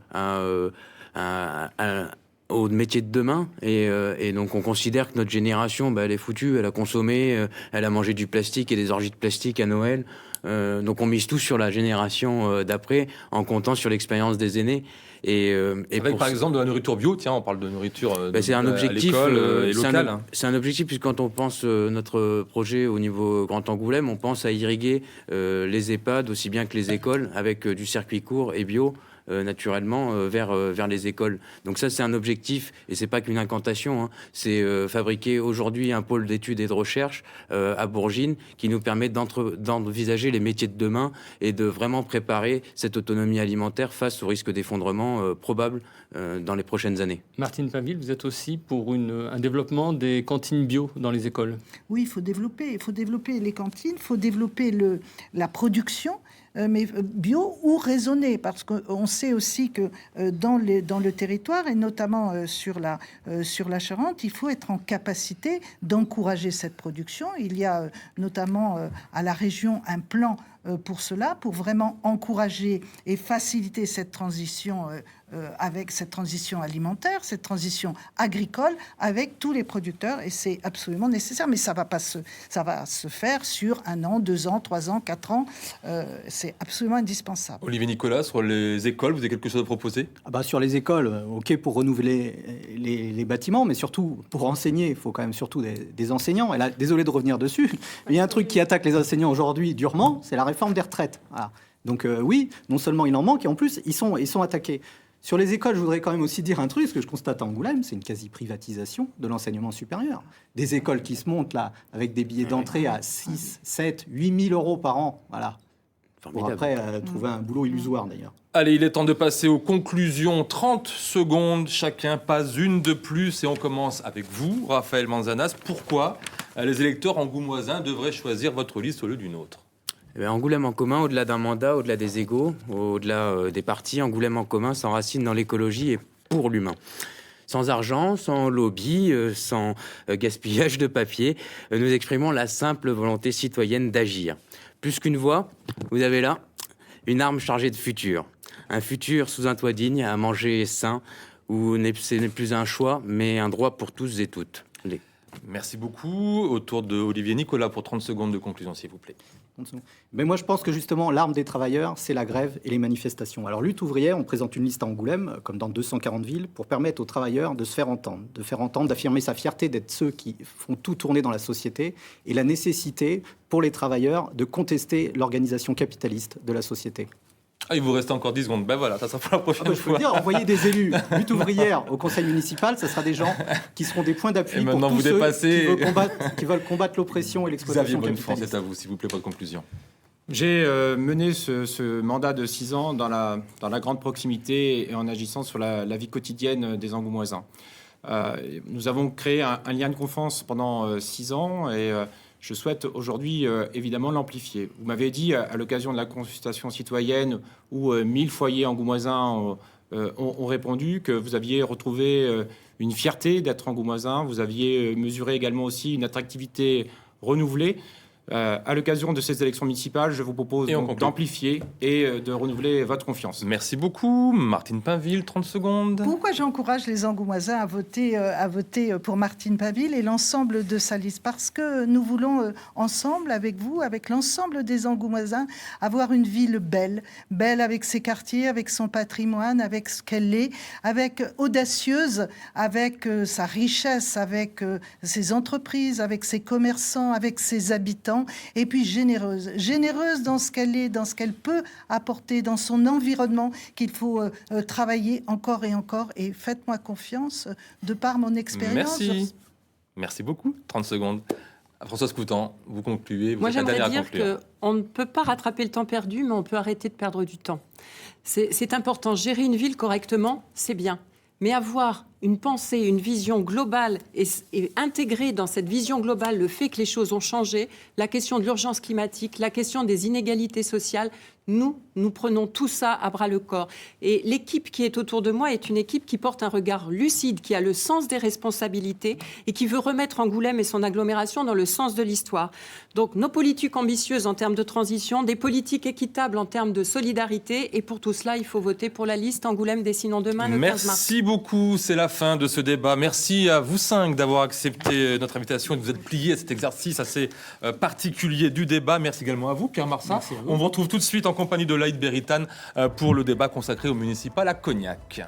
au métier de demain et donc on considère que notre génération, elle est foutue, elle a consommé, elle a mangé du plastique et des orgies de plastique à Noël. Donc on mise tout sur la génération d'après en comptant sur l'expérience des aînés. Et avec par exemple de la nourriture bio, tiens, on parle de nourriture c'est un objectif et local. C'est un objectif puisque quand on pense notre projet au niveau Grand Angoulême, on pense à irriguer les EHPAD aussi bien que les écoles avec du circuit court et bio. Naturellement vers les écoles. Donc ça, c'est un objectif et c'est pas qu'une incantation. Hein. C'est fabriquer aujourd'hui un pôle d'études et de recherche à Bourgines qui nous permet d'envisager les métiers de demain et de vraiment préparer cette autonomie alimentaire face au risque d'effondrement probable dans les prochaines années. Martine Pamil, vous êtes aussi pour un développement des cantines bio dans les écoles. Oui, il faut développer les cantines, il faut développer la production, mais bio ou raisonnée, parce qu'on sait aussi que dans le territoire, et notamment sur la Charente, il faut être en capacité d'encourager cette production. Il y a notamment à la région un plan pour cela, pour vraiment encourager et faciliter cette transition avec cette transition alimentaire, cette transition agricole avec tous les producteurs, et c'est absolument nécessaire. Mais ça va se faire sur 1 an, 2 ans, 3 ans, 4 ans. C'est absolument indispensable. Olivier Nicolas, sur les écoles, vous avez quelque chose à proposer ? Sur les écoles, ok pour renouveler les bâtiments, mais surtout pour enseigner, il faut quand même surtout des enseignants. Et là, désolé de revenir dessus, mais il y a un truc qui attaque les enseignants aujourd'hui durement, c'est la réforme des retraites. Voilà. Donc oui, non seulement il en manque, et en plus ils sont attaqués. Sur les écoles, je voudrais quand même aussi dire un truc, ce que je constate à Angoulême, c'est une quasi-privatisation de l'enseignement supérieur. Des écoles qui se montent là, avec des billets d'entrée à 6, 7, 8 000 euros par an. Voilà. Pour après trouver un boulot illusoire d'ailleurs. Allez, il est temps de passer aux conclusions. 30 secondes chacun, pas une de plus. Et on commence avec vous, Raphaël Manzanas. Pourquoi les électeurs angoumoisins devraient choisir votre liste au lieu d'une autre ? Angoulême en commun, au-delà d'un mandat, au-delà des égos, au-delà des partis, Angoulême en commun s'enracine dans l'écologie et pour l'humain. Sans argent, sans lobby, sans gaspillage de papier, nous exprimons la simple volonté citoyenne d'agir. Plus qu'une voix, vous avez là une arme chargée de futur. Un futur sous un toit digne, à manger sain, où ce n'est plus un choix, mais un droit pour tous et toutes. Merci beaucoup. Autour de Olivier Nicolas pour 30 secondes de conclusion, s'il vous plaît. Mais moi, je pense que justement, l'arme des travailleurs, c'est la grève et les manifestations. Alors, Lutte ouvrière, on présente une liste à Angoulême, comme dans 240 villes, pour permettre aux travailleurs de se faire entendre, d'affirmer sa fierté d'être ceux qui font tout tourner dans la société, et la nécessité pour les travailleurs de contester l'organisation capitaliste de la société. Ah, il vous reste encore 10 secondes. Ben voilà, ça sera pour la prochaine Je peux fois. le dire, envoyer des élus lutte ouvrière au conseil municipal, ce sera des gens qui seront des points d'appui Et pour maintenant, tous vous ceux dépassez. qui veulent combattre l'oppression et Xavier l'exploitation Bonnefond, capitaliste. c'est à vous, s'il vous plaît, pas de conclusion. J'ai mené ce mandat de 6 ans dans la grande proximité et en agissant sur la vie quotidienne des Angoumoisins. Nous avons créé un lien de confiance pendant 6 ans et je souhaite aujourd'hui évidemment l'amplifier. Vous m'avez dit à l'occasion de la consultation citoyenne où 1000 foyers angoumoisins ont répondu que vous aviez retrouvé une fierté d'être angoumoisin, vous aviez mesuré également aussi une attractivité renouvelée. À l'occasion de ces élections municipales, je vous propose donc d'amplifier et de renouveler votre confiance. Merci beaucoup. Martine Pinville, 30 secondes. Pourquoi j'encourage les Angoumoisins à voter pour Martine Pinville et l'ensemble de sa liste? Parce que nous voulons ensemble, avec vous, avec l'ensemble des Angoumoisins, avoir une ville belle, belle avec ses quartiers, avec son patrimoine, avec ce qu'elle est, avec audacieuse, avec sa richesse, avec ses entreprises, avec ses commerçants, avec ses habitants, et puis généreuse dans ce qu'elle est, dans ce qu'elle peut apporter, dans son environnement, qu'il faut travailler encore et encore. Et faites-moi confiance de par mon expérience. Merci beaucoup. 30 secondes. Françoise Coutan, vous concluez. Moi, j'aimerais dire qu'on ne peut pas rattraper le temps perdu, mais on peut arrêter de perdre du temps. C'est important. Gérer une ville correctement, c'est bien. Mais avoir une pensée, une vision globale et intégrer dans cette vision globale le fait que les choses ont changé, la question de l'urgence climatique, la question des inégalités sociales, nous prenons tout ça à bras-le-corps. Et l'équipe qui est autour de moi est une équipe qui porte un regard lucide, qui a le sens des responsabilités et qui veut remettre Angoulême et son agglomération dans le sens de l'histoire. Donc nos politiques ambitieuses en termes de transition, des politiques équitables en termes de solidarité. Et pour tout cela, il faut voter pour la liste Angoulême Dessinons demain, le 15 mars. Merci beaucoup, c'est la fin de ce débat. Merci à vous 5 d'avoir accepté notre invitation et de vous être pliés à cet exercice assez particulier du débat. Merci également à vous, Pierre Marsat. On vous retrouve tout de suite en compagnie de Laïd Beritan pour le débat consacré au municipal à Cognac.